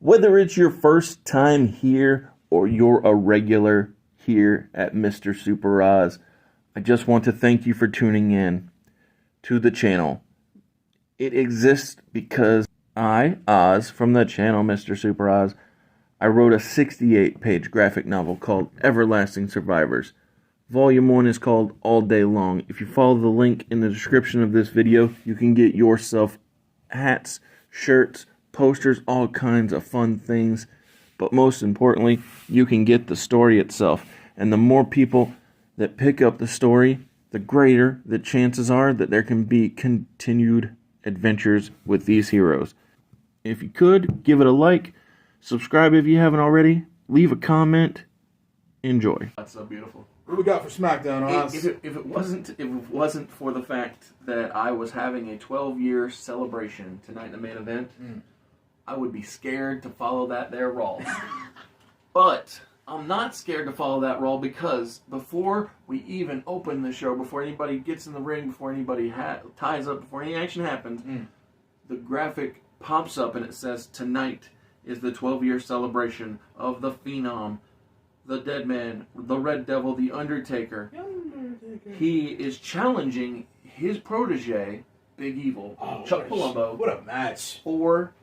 Whether it's your first time here or you're a regular here at Mr. Super Oz, I just want to thank you for tuning in to the channel. It exists because I, Oz, from the channel Mr. Super Oz, I wrote a 68-page graphic novel called Everlasting Survivors. Volume 1 is called All Day Long. If you follow the link in the description of this video, you can get yourself hats, shirts, posters, all kinds of fun things. But most importantly, you can get the story itself. And the more people that pick up the story, the greater the chances are that there can be continued adventures with these heroes. If you could, give it a like, subscribe if you haven't already, leave a comment, enjoy. That's so beautiful. What we got for SmackDown, Oz? If it wasn't for the fact that I was having a 12-year celebration tonight in the main event, I would be scared to follow that there Raw. But I'm not scared to follow that Raw because before we even open the show, before anybody gets in the ring, before anybody ties up, before any action happens, the graphic pops up and it says, tonight is the 12-year celebration of the Phenom, the Dead Man, the Red Devil, the Undertaker. He is challenging his protege, Big Evil, Chuck Palumbo. What a match. For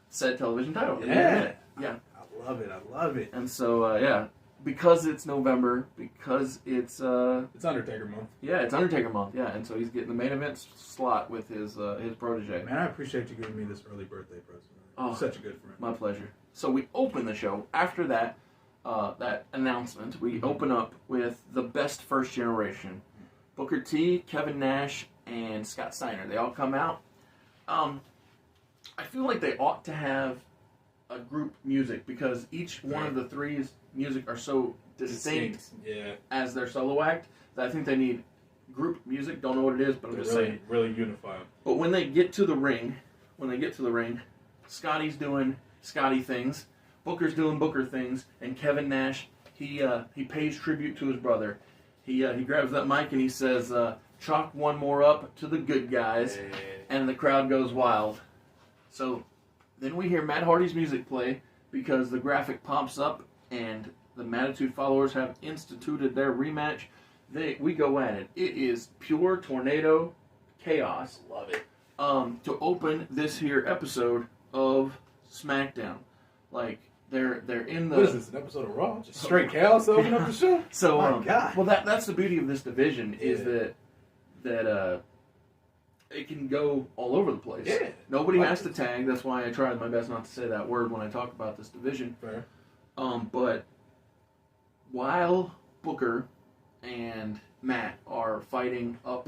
said television title. Yeah. Yeah. I love it. I love it. And so, yeah, because it's November, because it's Undertaker month. Yeah, it's Undertaker month. Yeah, and so he's getting the main event slot with his protege. Man, I appreciate you giving me this early birthday present. Oh, such a good friend. My pleasure. So we open the show after that that announcement. We open up with the best first generation: Booker T, Kevin Nash, and Scott Steiner. They all come out. I feel like they ought to have a group music because each one of the three's music are so distinct. As their solo act that I think they need group music. Don't know what it is, but I'm just saying. Really unify them. But when they get to the ring, Scotty's doing Scotty things, Booker's doing Booker things, and Kevin Nash he pays tribute to his brother. He grabs that mic and he says, "Chalk one more up to the good guys," and the crowd goes wild. So then we hear Matt Hardy's music play because the graphic pops up and the Mattitude followers have instituted their rematch. We go at it. It is pure tornado chaos. Love it. To open this here episode of SmackDown, like they're in the. What is this? An episode of Raw? Just straight chaos to open up the show. So, my God. Well, that's the beauty of this division is that it can go all over the place. Yeah. Nobody has to tag. That's why I tried my best not to say that word when I talk about this division. Fair. But while Booker and Matt are fighting up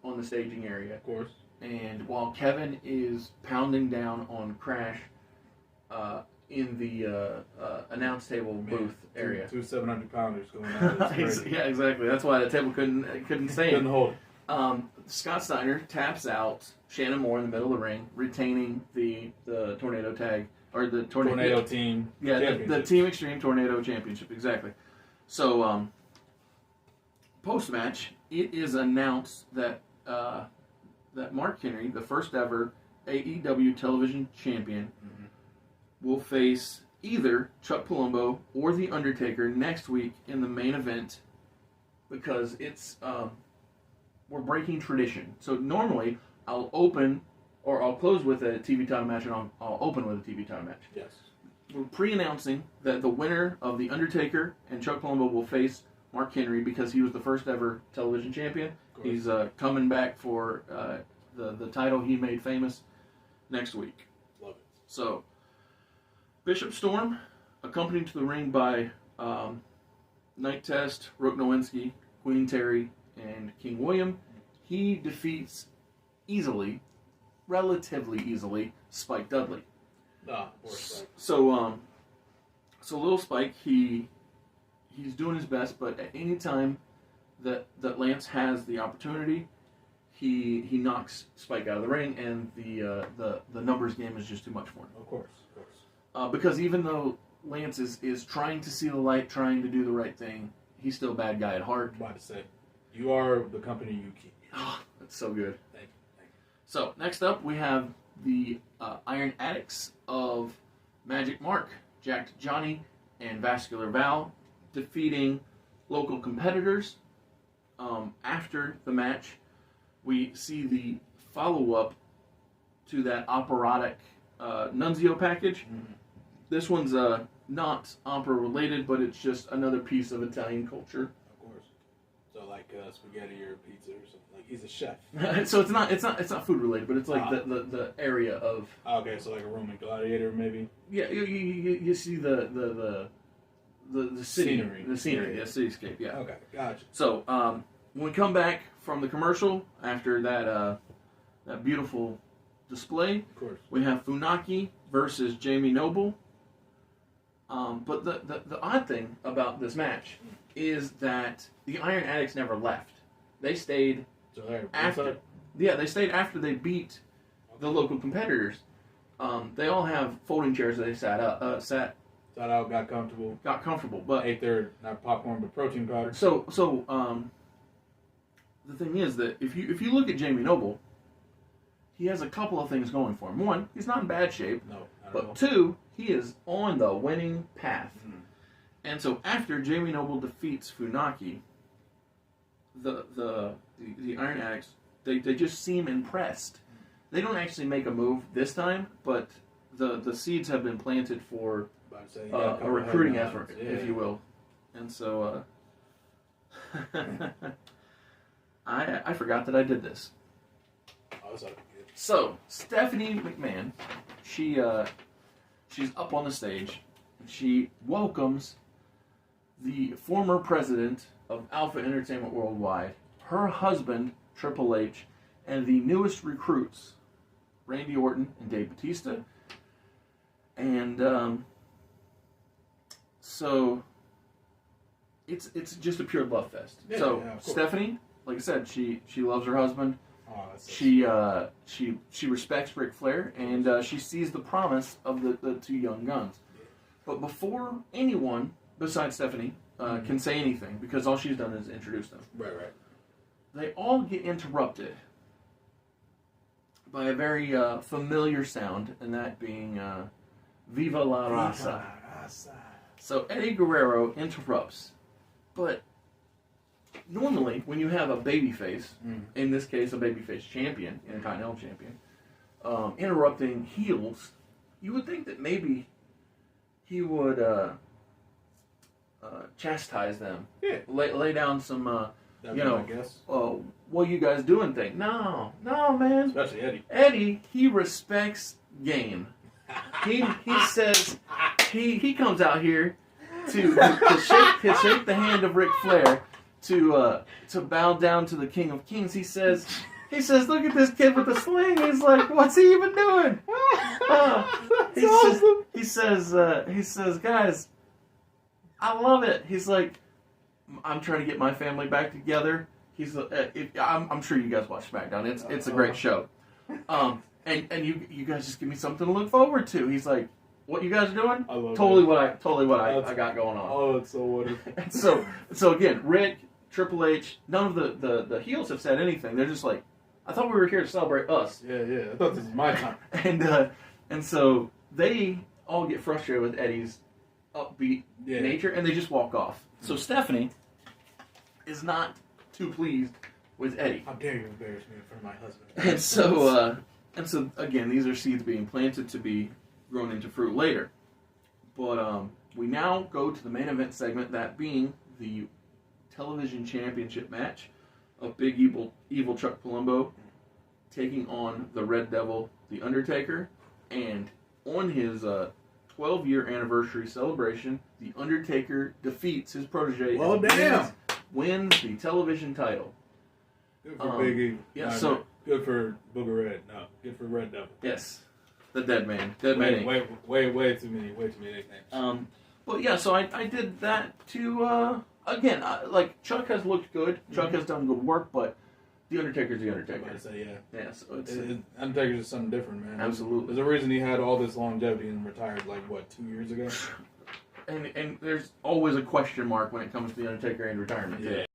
on the staging area, Of course. and while Kevin is pounding down on Crash in the announce table booth area. Two 700-pounders going at it. Yeah, exactly. That's why the table couldn't stand. Couldn't hold it. Scott Steiner taps out Shannon Moore in the middle of the ring, retaining the tornado tag or the Tornado team. Yeah, the Team Extreme Tornado Championship, exactly. So, post match, it is announced that that Mark Henry, the first ever AEW television champion, will face either Chuck Palumbo or The Undertaker next week in the main event because it's we're breaking tradition. So normally I'll close with a TV title match and I'll open with a TV title match. Yes. We're pre-announcing that the winner of The Undertaker and Chuck Palumbo will face Mark Henry because he was the first ever television champion. He's coming back for the title he made famous next week. Love it. So, Bishop Storm, accompanied to the ring by Night Test, Rook Nowinski, Queen Terry, and King William, he defeats relatively easily, Spike Dudley. Poor Spike. So little Spike, he's doing his best, but at any time that Lance has the opportunity, he knocks Spike out of the ring, and the numbers game is just too much for him. Of course. Because even though Lance is trying to see the light, trying to do the right thing, he's still a bad guy at heart. I'm about to say, you are the company you keep. Oh, that's so good. Thank you. So next up, we have the Iron Addicts of Magic Mark, Jacked Johnny, and Vascular Val, defeating local competitors. After the match, we see the follow-up to that operatic Nunzio package. Mm-hmm. This one's not opera related, but it's just another piece of Italian culture. Of course. So like spaghetti or pizza or something. Like he's a chef. So it's not food related, but it's like the area of. Okay, so like a Roman gladiator maybe. Yeah, you see the city, Scenery. the scenery, Yeah. the cityscape. Yeah. Okay, gotcha. So when we come back from the commercial after that beautiful display, Of course. we have Funaki versus Jamie Noble. But the odd thing about this match is that the Iron Addicts never left. They stayed So there. after. Yeah, they stayed after they beat the local competitors. They all have folding chairs that they sat Thought I got comfortable. got comfortable. But Ate their not popcorn but protein powder. so the thing is that if you look at Jamie Noble, he has a couple of things going for him. One, he's not in bad shape. No, not at But all. two, he is on the winning path. Mhm. And so after Jamie Noble defeats Funaki, the Iron Addicts, they just seem impressed. They don't actually make a move this time, but the seeds have been planted for About to say, you got a couple recruiting headlines. effort, Yeah. if you will. And so I forgot that I did this. Oh, that's all good. So Stephanie McMahon, she's up on the stage. And she welcomes the former president of Alpha Entertainment Worldwide, her husband Triple H, and the newest recruits, Randy Orton and Dave Batista. And so it's just a pure love fest. Yeah, So yeah, of course. Stephanie, like I said, she loves her husband. Oh, that's so She respects Ric Flair, and she sees the promise of the two young guns. But before anyone besides Stephanie can say anything, because all she's done is introduce them, right. they all get interrupted by a very familiar sound, and that being "Viva la Raza." So Eddie Guerrero interrupts, but normally when you have a babyface, in this case a babyface champion, Intercontinental champion, interrupting heels, you would think that maybe he would chastise them, Yeah. lay down some, That'd you be know, my guess. what you guys doing thing. No, man. Especially Eddie. Eddie, he respects game. He says he comes out here to shake the hand of Ric Flair, to bow down to the King of Kings. He says, look at this kid with the sling. He's like, what's he even doing? He says, guys, I love it. He's like, I'm trying to get my family back together. I'm sure you guys watch SmackDown. It's a great show. And you guys just give me something to look forward to. He's like, what you guys are doing? I love Totally that. what I got going on. Oh, it's so wonderful. And so again, Rick, Triple H, none of the heels have said anything. They're just like, I thought we were here to celebrate us. Yeah. I thought this was my time. And so they all get frustrated with Eddie's upbeat nature, and they just walk off. So Stephanie is not too pleased with Eddie. How dare you embarrass me in front of my husband? And so again, these are seeds being planted to be grown into fruit later. But we now go to the main event segment, that being the television championship match of Big Evil Chuck Palumbo taking on the Red Devil, The Undertaker. And on his 12-year anniversary celebration, The Undertaker defeats his protege Well, and damn. wins the television title. Good for Big E. yeah, No, so- no. Good for Booger Red. No, good for Red Devil. Yes, the Dead Man. Dead Man Inc. Way too many nicknames. But yeah, so I did that to, again, like, Chuck has looked good. Chuck has done good work, but The Undertaker's The I'm Undertaker. about to say, yeah. Yeah, so it's... Undertaker's just something different, man. Absolutely. There's a reason he had all this longevity and retired, 2 years ago? And there's always a question mark when it comes to The Undertaker and retirement. Yeah.